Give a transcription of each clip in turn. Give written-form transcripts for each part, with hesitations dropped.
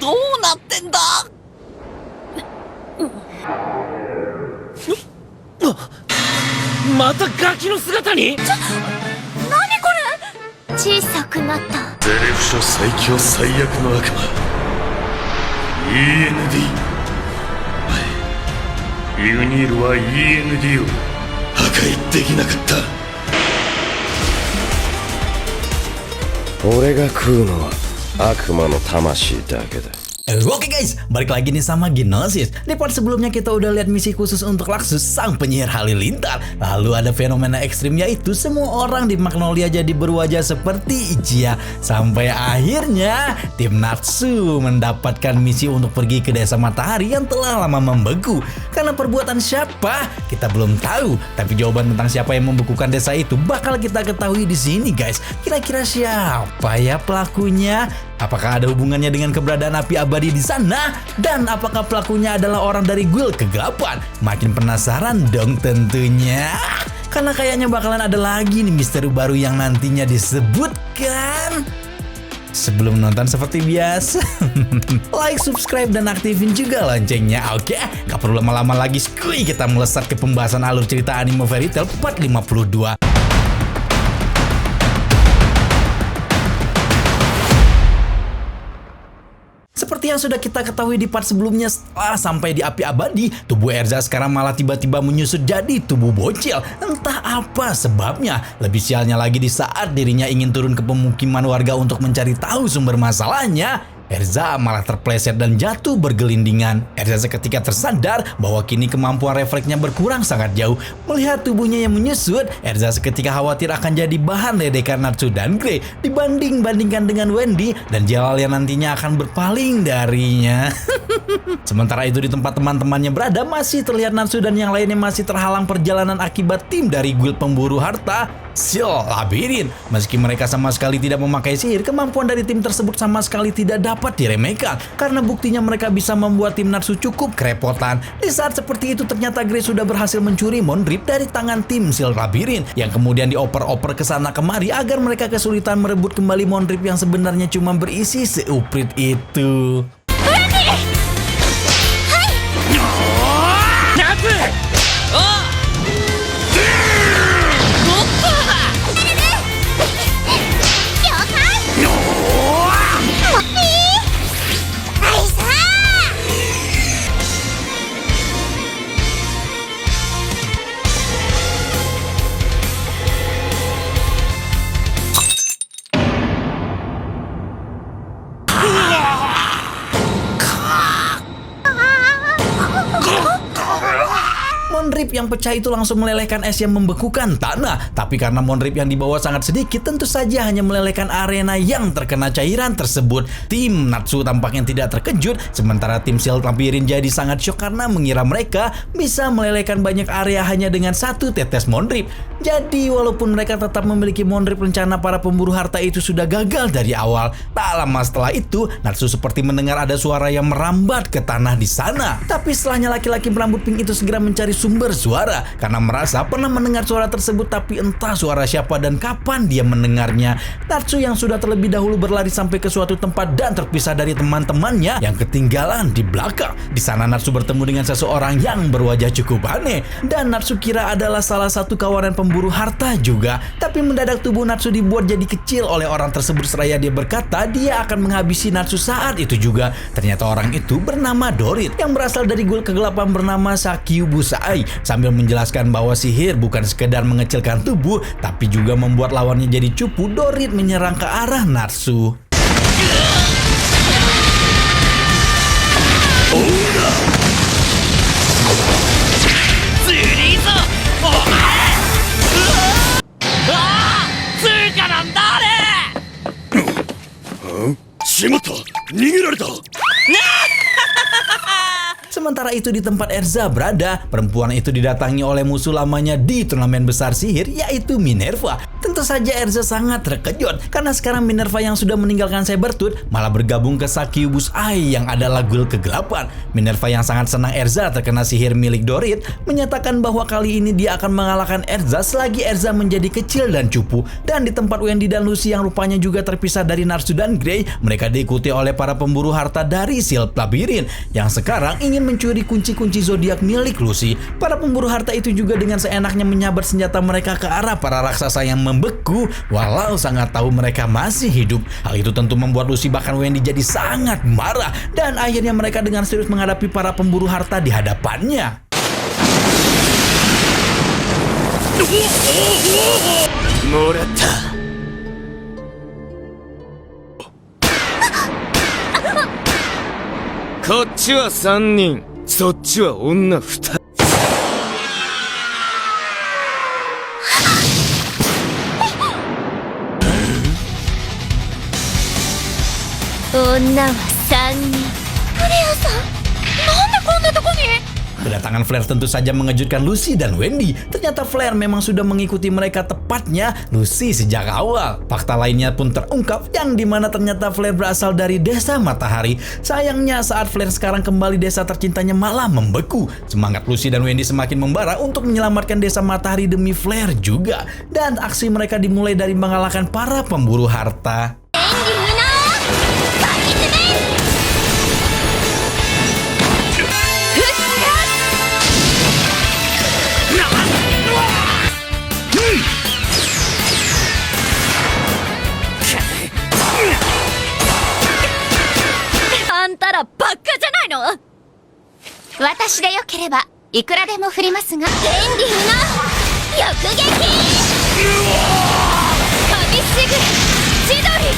どうなってんだ。またガキの姿に。何これ。小さくなった。ゼレフ社最強最悪の悪魔 END。 イグニールは END を破壊できなかった。俺が食うのは悪魔の魂だけだ。Oke guys, balik lagi nih sama Genosis. Di part sebelumnya kita udah lihat misi khusus untuk Laksus, sang penyihir halilintar. Lalu ada fenomena ekstrim, yaitu semua orang di Magnolia jadi berwajah seperti Ijia. Sampai akhirnya tim Natsu mendapatkan misi untuk pergi ke desa matahari yang telah lama membeku. Karena perbuatan siapa kita belum tahu, tapi jawaban tentang siapa yang membekukan desa itu bakal kita ketahui di sini guys. Kira-kira siapa ya pelakunya? Apakah ada hubungannya dengan keberadaan api abadi di sana? Dan apakah pelakunya adalah orang dari guild kegelapan? Makin penasaran dong tentunya. Karena kayaknya bakalan ada lagi nih misteri baru yang nantinya disebutkan. Sebelum nonton seperti biasa, like, subscribe, dan aktifin juga loncengnya. Oke, gak perlu lama-lama lagi, skuy, kita melesat ke pembahasan alur cerita anime Fairy Tail part 52. Seperti yang sudah kita ketahui di part sebelumnya, setelah sampai di api abadi, tubuh Erza sekarang malah tiba-tiba menyusut jadi tubuh bocil. Entah apa sebabnya. Lebih sialnya lagi, di saat dirinya ingin turun ke pemukiman warga untuk mencari tahu sumber masalahnya, Erza malah terpleset dan jatuh bergelindingan. Erza seketika tersadar bahwa kini kemampuan refleksnya berkurang sangat jauh. Melihat tubuhnya yang menyusut, Erza seketika khawatir akan jadi bahan ledekan Natsu dan Grey dibanding-bandingkan dengan Wendy dan Jalal yang nantinya akan berpaling darinya. Sementara itu di tempat teman-temannya berada, masih terlihat Natsu dan yang lainnya masih terhalang perjalanan akibat tim dari guild pemburu harta Sil Labirin. Meski mereka sama sekali tidak memakai sihir, kemampuan dari tim tersebut sama sekali tidak dapat diremehkan, karena buktinya mereka bisa membuat tim Natsu cukup kerepotan. Di saat seperti itu ternyata Grey sudah berhasil mencuri Mondrip dari tangan tim Sil Labirin, yang kemudian dioper-oper ke sana kemari agar mereka kesulitan merebut kembali Mondrip yang sebenarnya cuma berisi seuprit itu. Mondrip yang pecah itu langsung melelehkan es yang membekukan tanah. Tapi karena Mondrip yang dibawa sangat sedikit, tentu saja hanya melelehkan arena yang terkena cairan tersebut. Tim Natsu tampaknya tidak terkejut, sementara tim Sil Labirin jadi sangat syok karena mengira mereka bisa melelehkan banyak area hanya dengan satu tetes Mondrip. Jadi walaupun mereka tetap memiliki Mondrip, rencana para pemburu harta itu sudah gagal dari awal. Tak lama setelah itu, Natsu seperti mendengar ada suara yang merambat ke tanah di sana. Tapi setelahnya laki-laki berambut pink itu segera mencari sumber suara karena merasa pernah mendengar suara tersebut, tapi entah suara siapa dan kapan dia mendengarnya. Natsu yang sudah terlebih dahulu berlari sampai ke suatu tempat dan terpisah dari teman-temannya yang ketinggalan di belakang. Di sana Natsu bertemu dengan seseorang yang berwajah cukup aneh dan Natsu kira adalah salah satu kawanan pemburu harta juga. Tapi mendadak tubuh Natsu dibuat jadi kecil oleh orang tersebut seraya dia berkata dia akan menghabisi Natsu saat itu juga. Ternyata orang itu bernama Dorit yang berasal dari guild kegelapan bernama Sakyubusai, sambil menjelaskan bahwa sihir bukan sekedar mengecilkan tubuh tapi juga membuat lawannya jadi cupu. Dorit menyerang ke arah Natsu. Sementara itu di tempat Erza berada, perempuan itu didatangi oleh musuh lamanya di turnamen besar sihir, yaitu Minerva. Tentu saja Erza sangat terkejut karena sekarang Minerva yang sudah meninggalkan Sabertooth malah bergabung ke Succubus Eye yang adalah guild kegelapan. Minerva yang sangat senang Erza terkena sihir milik Dorit menyatakan bahwa kali ini dia akan mengalahkan Erza selagi Erza menjadi kecil dan cupu. Dan di tempat Wendy dan Lucy yang rupanya juga terpisah dari Natsu dan Grey, mereka diikuti oleh para pemburu harta dari Sealed Labyrinth yang sekarang ingin mencuri kunci-kunci zodiak milik Lucy. Para pemburu harta itu juga dengan seenaknya menyabar senjata mereka ke arah para raksasa yang membeku walau sangat tahu mereka masih hidup. Hal itu tentu membuat Lucy bahkan Wendy jadi sangat marah dan akhirnya mereka dengan serius menghadapi para pemburu harta di hadapannya. Morata. こっちは3人、そっちは女2人。女は3人。クレアさん、なんでこんなとこに？ Kedatangan Flare tentu saja mengejutkan Lucy dan Wendy. Ternyata Flare memang sudah mengikuti mereka, tepatnya Lucy sejak awal. Fakta lainnya pun terungkap yang dimana ternyata Flare berasal dari desa Matahari. Sayangnya saat Flare sekarang kembali, desa tercintanya malah membeku. Semangat Lucy dan Wendy semakin membara untuk menyelamatkan desa Matahari demi Flare juga. Dan aksi mereka dimulai dari mengalahkan para pemburu harta. Antara バカじゃないの？私でよければいくらでも振りますが、天竜の翼撃！旅しぐ千鳥！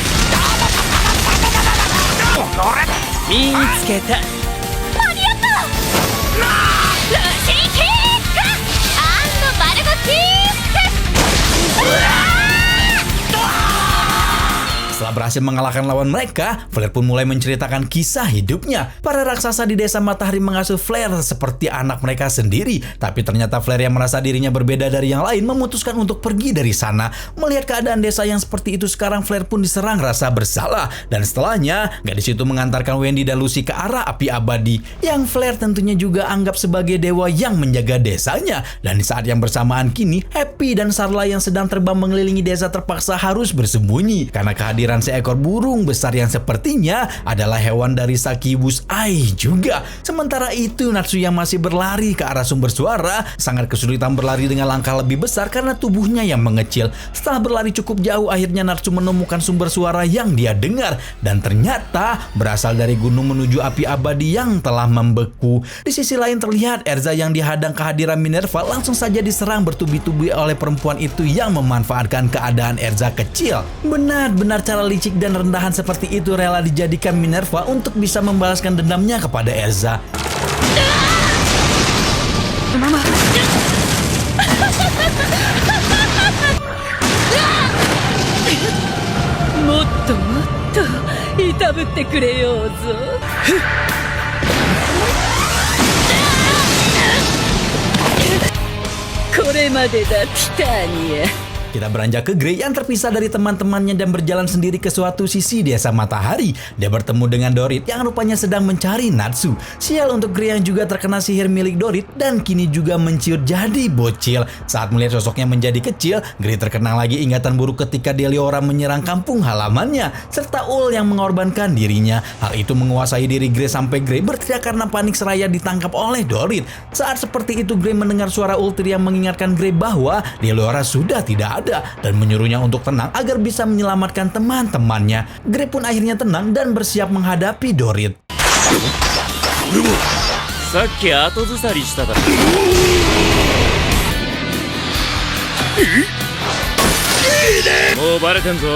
見つけた。間に合った！ルシーキック！バルゴキック！うわー！ Setelah berhasil mengalahkan lawan mereka, Flare pun mulai menceritakan kisah hidupnya. Para raksasa di desa Matahari mengasuh Flare seperti anak mereka sendiri. Tapi ternyata Flare yang merasa dirinya berbeda dari yang lain memutuskan untuk pergi dari sana. Melihat keadaan desa yang seperti itu sekarang, Flare pun diserang rasa bersalah. Dan setelahnya, gadis itu mengantarkan Wendy dan Lucy ke arah api abadi, yang Flare tentunya juga anggap sebagai dewa yang menjaga desanya. Dan di saat yang bersamaan kini, Happy dan Sarla yang sedang terbang mengelilingi desa terpaksa harus bersembunyi karena kehadiran seekor burung besar yang sepertinya adalah hewan dari Succubus Eye juga. Sementara itu Natsu yang masih berlari ke arah sumber suara sangat kesulitan berlari dengan langkah lebih besar karena tubuhnya yang mengecil. Setelah berlari cukup jauh, akhirnya Natsu menemukan sumber suara yang dia dengar dan ternyata berasal dari gunung menuju api abadi yang telah membeku. Di sisi lain terlihat Erza yang dihadang kehadiran Minerva langsung saja diserang bertubi-tubi oleh perempuan itu yang memanfaatkan keadaan Erza kecil. Benar-benar cara licik dan rendahan seperti itu rela dijadikan Minerva untuk bisa membalaskan dendamnya kepada Erza. Mama. もっともっといたぶってくれようぞ。これまでだ、ティタニア。 Kita beranjak ke Grey yang terpisah dari teman-temannya dan berjalan sendiri ke suatu sisi desa Matahari. Dia bertemu dengan Dorit yang rupanya sedang mencari Natsu. Sial untuk Grey yang juga terkena sihir milik Dorit dan kini juga menciut jadi bocil. Saat melihat sosoknya menjadi kecil, Grey terkenang lagi ingatan buruk ketika Deliora menyerang kampung halamannya, serta Ul yang mengorbankan dirinya. Hal itu menguasai diri Grey sampai Grey berteriak karena panik seraya ditangkap oleh Dorit. Saat seperti itu Grey mendengar suara Ultir yang mengingatkan Grey bahwa Deliora sudah tidak ada dan menyuruhnya untuk tenang agar bisa menyelamatkan teman-temannya. Grey pun akhirnya tenang dan bersiap menghadapi Dorit. さっき後ずさりしただろ。もうバレてんぞ。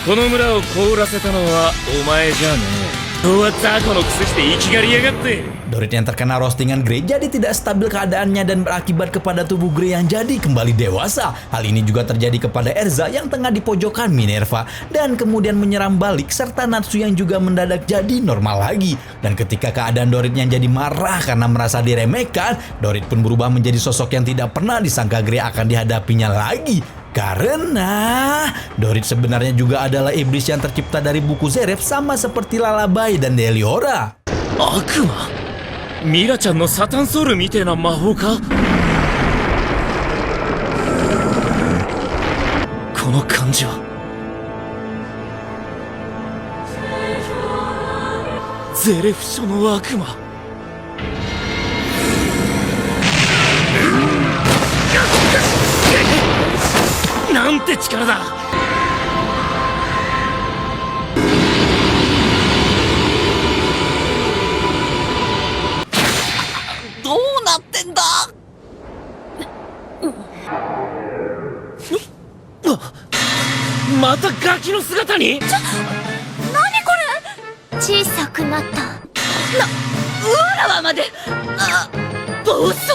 この村を凍らせたのはお前じゃねえ。人は雑魚のくせして生きがりやがって。 Dorit yang terkena roastingan Grey jadi tidak stabil keadaannya dan berakibat kepada tubuh Grey yang jadi kembali dewasa. Hal ini juga terjadi kepada Erza yang tengah di pojokan Minerva dan kemudian menyerang balik serta Natsu yang juga mendadak jadi normal lagi. Dan ketika keadaan Dorit yang jadi marah karena merasa diremehkan, Dorit pun berubah menjadi sosok yang tidak pernah disangka Grey akan dihadapinya lagi. Karena Dorit sebenarnya juga adalah iblis yang tercipta dari buku Zeref sama seperti Lullaby dan Deliora. 悪魔ミラちゃんのサタンソウルみてえな魔法か。この感じはゼレフ書の悪魔。なんて力だ。どうなってんだ。またガキの姿に。何これ。小さくなった。ウラワまで。暴走。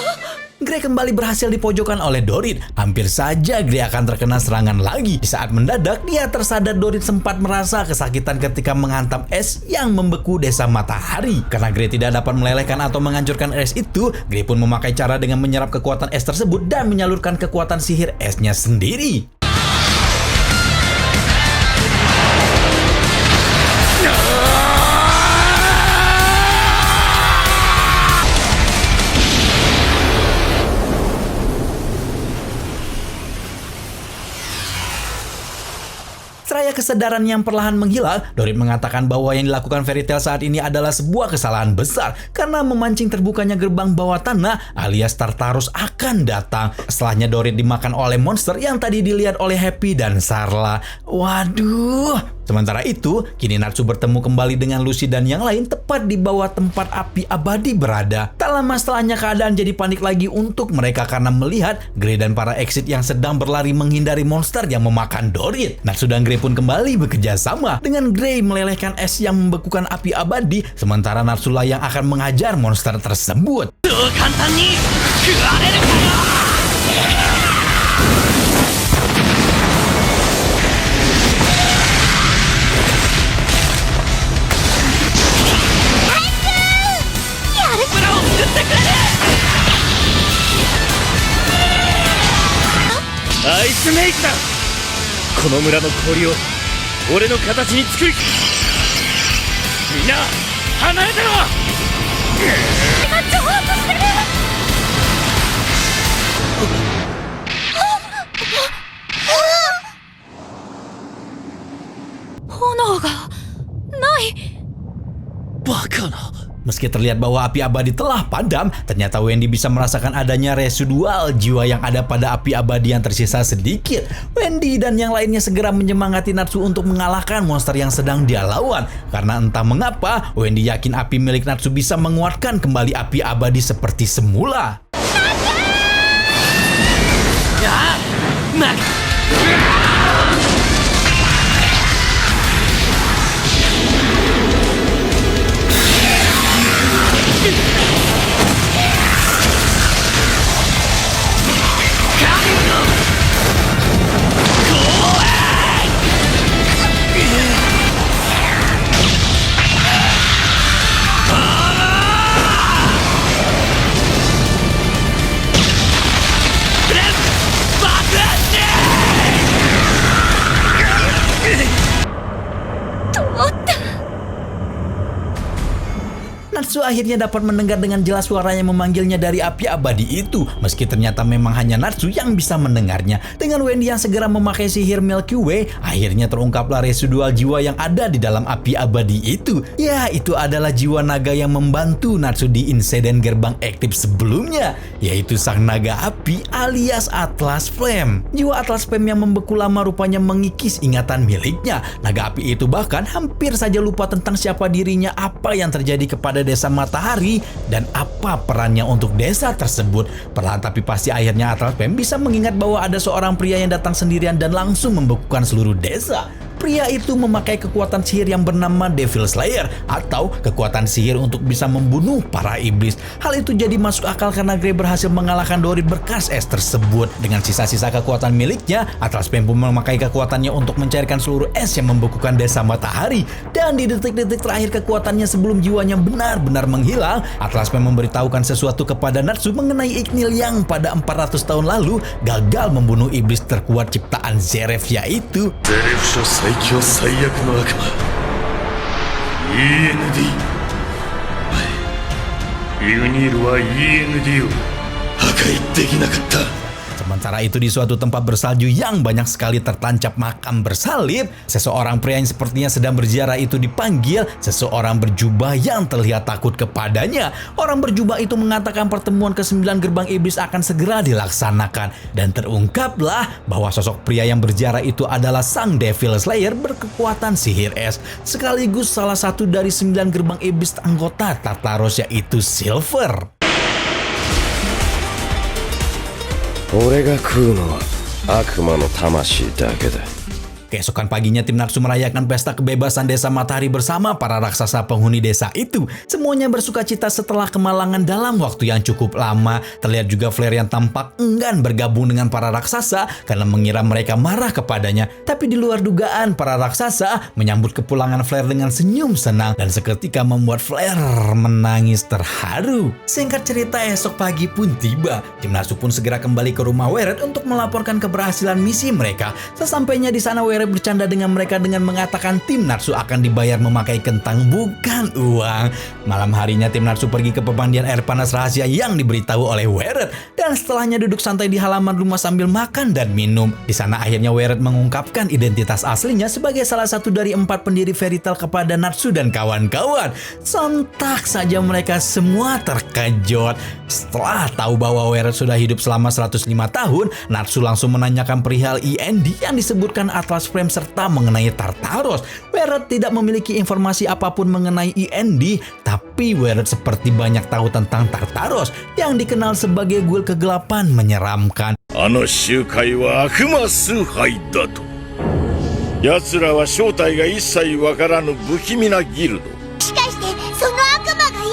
Grey kembali berhasil dipojokkan oleh Dorit. Hampir saja Grey akan terkena serangan lagi. Di saat mendadak, dia tersadar Dorit sempat merasa kesakitan ketika menghantam es yang membeku desa matahari. Karena Grey tidak dapat melelehkan atau menghancurkan es itu, Grey pun memakai cara dengan menyerap kekuatan es tersebut dan menyalurkan kekuatan sihir esnya sendiri. Seraya kesadaran yang perlahan menghilang, Dorit mengatakan bahwa yang dilakukan Fairy Tail saat ini adalah sebuah kesalahan besar karena memancing terbukanya gerbang bawah tanah alias Tartarus akan datang. Setelahnya Dorit dimakan oleh monster yang tadi dilihat oleh Happy dan Sarla. Waduh. Sementara itu, kini Natsu bertemu kembali dengan Lucy dan yang lain tepat di bawah tempat api abadi berada. Tak lama setelahnya keadaan jadi panik lagi untuk mereka karena melihat Grey dan para Exit yang sedang berlari menghindari monster yang memakan Dorit. Natsu dan Grey pun kembali bekerja sama dengan Grey melelehkan es yang membekukan api abadi, sementara Natsu lah yang akan menghajar monster tersebut.アイスメイクだ。この村の氷を俺の形に作り、みんな離れてろ。今超音する。炎がない。バカな。Meski terlihat bahwa api abadi telah padam, ternyata Wendy bisa merasakan adanya residual jiwa yang ada pada api abadi yang tersisa sedikit. Wendy dan yang lainnya segera menyemangati Natsu untuk mengalahkan monster yang sedang dia lawan. Karena entah mengapa, Wendy yakin api milik Natsu bisa menguatkan kembali api abadi seperti semula. Natsu akhirnya dapat mendengar dengan jelas suara yang memanggilnya dari api abadi itu. Meski ternyata memang hanya Natsu yang bisa mendengarnya. Dengan Wendy yang segera memakai sihir Milky Way, akhirnya terungkaplah residual jiwa yang ada di dalam api abadi itu. Ya, itu adalah jiwa naga yang membantu Natsu di insiden gerbang aktif sebelumnya, yaitu sang naga api alias Atlas Flame. Jiwa Atlas Flame yang membeku lama rupanya mengikis ingatan miliknya. Naga api itu bahkan hampir saja lupa tentang siapa dirinya, apa yang terjadi kepada desa matahari, dan apa perannya untuk desa tersebut. Perlahan tapi pasti akhirnya Atlas Flame bisa mengingat bahwa ada seorang pria yang datang sendirian dan langsung membekukan seluruh desa. Pria itu memakai kekuatan sihir yang bernama Devil Slayer atau kekuatan sihir untuk bisa membunuh para iblis. Hal itu jadi masuk akal karena Grey berhasil mengalahkan Dorit berkas es tersebut. Dengan sisa-sisa kekuatan miliknya, Atlas Flame pun memakai kekuatannya untuk mencairkan seluruh es yang membekukan desa matahari. Dan di detik-detik terakhir kekuatannya sebelum jiwanya benar-benar menghilang, Atlas Flame memberitahukan sesuatu kepada Natsu mengenai Ignil yang pada 400 tahun lalu gagal membunuh iblis terkuat ciptaan Zeref, yaitu ゼレフ書最強最悪の悪魔 END イグニールは END を破壊できなかった。 Sementara itu di suatu tempat bersalju yang banyak sekali tertancap makam bersalib, seseorang pria yang sepertinya sedang berziarah itu dipanggil seseorang berjubah yang terlihat takut kepadanya. Orang berjubah itu mengatakan pertemuan ke-9 gerbang iblis akan segera dilaksanakan, dan terungkaplah bahwa sosok pria yang berziarah itu adalah sang Devil Slayer berkekuatan sihir es, sekaligus salah satu dari 9 gerbang iblis anggota Tartaros, yaitu Silver. 俺が食うのは悪魔の魂だけだ。 Keesokan paginya tim Natsu merayakan pesta kebebasan desa matahari bersama para raksasa penghuni desa itu. Semuanya bersuka cita setelah kemalangan dalam waktu yang cukup lama. Terlihat juga Flare yang tampak enggan bergabung dengan para raksasa karena mengira mereka marah kepadanya. Tapi di luar dugaan, para raksasa menyambut kepulangan Flare dengan senyum senang dan seketika membuat Flare menangis terharu. Singkat cerita, esok pagi pun tiba. Tim Natsu pun segera kembali ke rumah Weret untuk melaporkan keberhasilan misi mereka. Sesampainya di sana, Weret bercanda dengan mereka dengan mengatakan tim Natsu akan dibayar memakai kentang, bukan uang. Malam harinya tim Natsu pergi ke pemandian air panas rahasia yang diberitahu oleh Weret, dan setelahnya duduk santai di halaman rumah sambil makan dan minum. Di sana akhirnya Weret mengungkapkan identitas aslinya sebagai salah satu dari 4 pendiri Fairy Tail kepada Natsu dan kawan-kawan. Sontak saja mereka semua terkejut. Setelah tahu bahwa Weret sudah hidup selama 105 tahun, Natsu langsung menanyakan perihal END yang disebutkan Atlas Flame serta mengenai Tartaros. Weret tidak memiliki informasi apapun mengenai END, tapi Weret seperti banyak tahu tentang Tartaros yang dikenal sebagai guild kegelapan menyeramkan. あの集会は悪魔崇拝だと。奴らは正体が一切わからぬ不気味なギルド。しかしてその悪魔が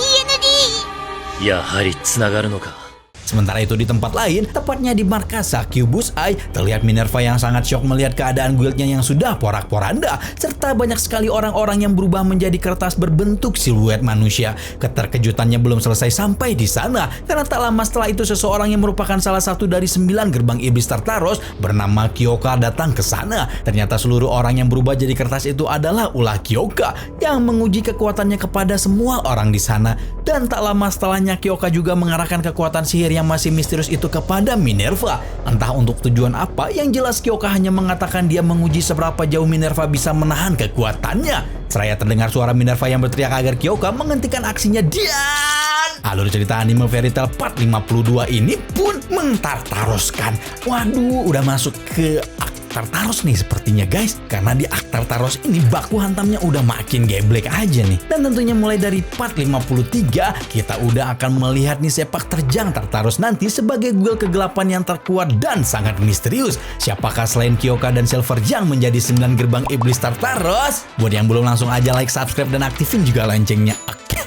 END。 やはり繋がるのか。 Sementara itu di tempat lain, tepatnya di markas Succubus Eye, terlihat Minerva yang sangat syok melihat keadaan guildnya yang sudah porak-poranda, serta banyak sekali orang-orang yang berubah menjadi kertas berbentuk siluet manusia. Keterkejutannya belum selesai sampai di sana, karena tak lama setelah itu seseorang yang merupakan salah satu dari 9 gerbang iblis Tartaros bernama Kyoka datang ke sana. Ternyata seluruh orang yang berubah jadi kertas itu adalah ulah Kyoka yang menguji kekuatannya kepada semua orang di sana. Dan tak lama setelahnya Kyoka juga mengarahkan kekuatan sihir yang masih misterius itu kepada Minerva. Entah untuk tujuan apa, yang jelas Kyoka hanya mengatakan dia menguji seberapa jauh Minerva bisa menahan kekuatannya. Seraya terdengar suara Minerva yang berteriak agar Kyoka menghentikan aksinya, dan alur cerita anime Fairy Tail Part 52 ini pun mentartaroskan. Waduh, udah masuk ke Tartaros nih sepertinya guys, karena di Tartaros ini baku hantamnya udah makin geblek aja nih. Dan tentunya mulai dari part 53 kita udah akan melihat nih sepak terjang Tartaros nanti sebagai guild kegelapan yang terkuat dan sangat misterius. Siapakah selain Kyoka dan Silver yang menjadi 9 gerbang iblis Tartaros? Buat yang belum, langsung aja like, subscribe, dan aktifin juga loncengnya. Oke.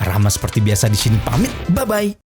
Rama seperti biasa di sini pamit. Bye bye.